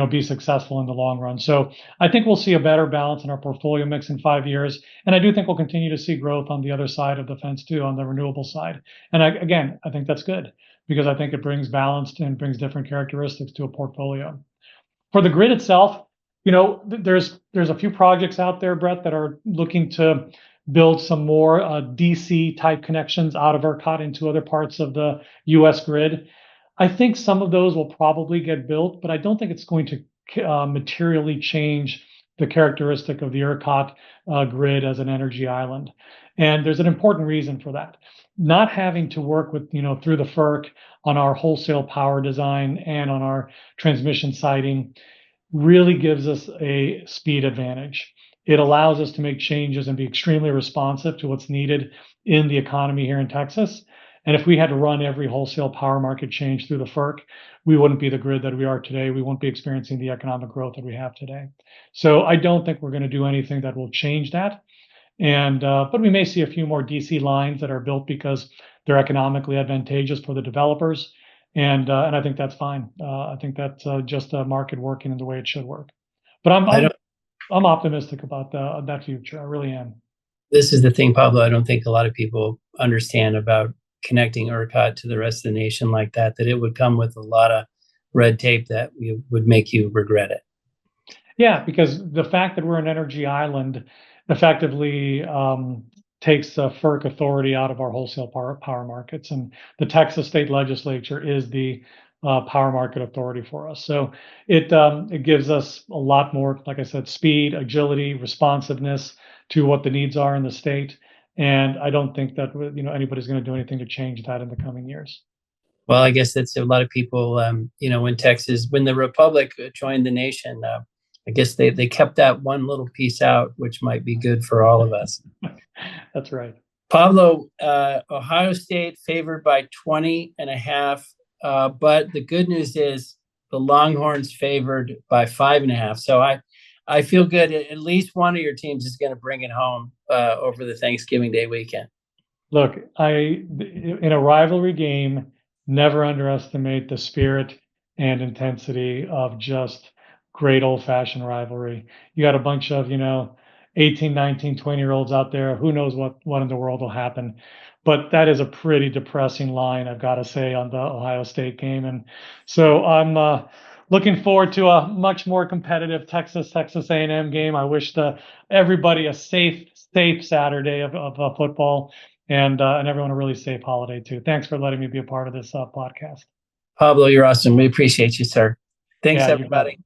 be successful in the long run. So I think we'll see a better balance in our portfolio mix in 5 years. And I do think we'll continue to see growth on the other side of the fence too, on the renewable side. And I think that's good, because I think it brings balance and brings different characteristics to a portfolio. For the grid itself, there's a few projects out there, Brett, that are looking to build some more DC type connections out of ERCOT into other parts of the US grid. I think some of those will probably get built, but I don't think it's going to materially change the characteristic of the ERCOT grid as an energy island. And there's an important reason for that. Not having to work with, through the FERC on our wholesale power design and on our transmission siting really gives us a speed advantage. It allows us to make changes and be extremely responsive to what's needed in the economy here in Texas. And if we had to run every wholesale power market change through the FERC, we wouldn't be the grid that we are today. We won't be experiencing the economic growth that we have today. So I don't think we're going to do anything that will change that. And but we may see a few more DC lines that are built because they're economically advantageous for the developers. And I think that's fine. I think that's just a market working in the way it should work. But I'm optimistic about that future. I really am. This is the thing, Pablo. I don't think a lot of people understand about connecting ERCOT to the rest of the nation like that it would come with a lot of red tape that would make you regret it. Yeah, because the fact that we're an energy island effectively takes FERC authority out of our wholesale power markets, and the Texas state legislature is the power market authority for us. So it gives us a lot more, like I said, speed, agility, responsiveness to what the needs are in the state. And I don't think that anybody's going to do anything to change that in the coming years. Well, I guess that's a lot of people. When the Republic joined the nation, I guess they kept that one little piece out, which might be good for all of us. That's right. Pablo, Ohio State favored by 20.5, but the good news is the Longhorns favored by 5.5. So I feel good. At least one of your teams is going to bring it home over the Thanksgiving Day weekend. Look, in a rivalry game, never underestimate the spirit and intensity of just great old-fashioned rivalry. You got a bunch of 18, 19, 20-year-olds out there. Who knows what in the world will happen? But that is a pretty depressing line, I've got to say, on the Ohio State game. And so I'm looking forward to a much more competitive Texas A&M game. I wish everybody a safe Saturday of football, and everyone a really safe holiday too. Thanks for letting me be a part of this podcast. Pablo, you're awesome. We appreciate you, sir. Thanks, everybody.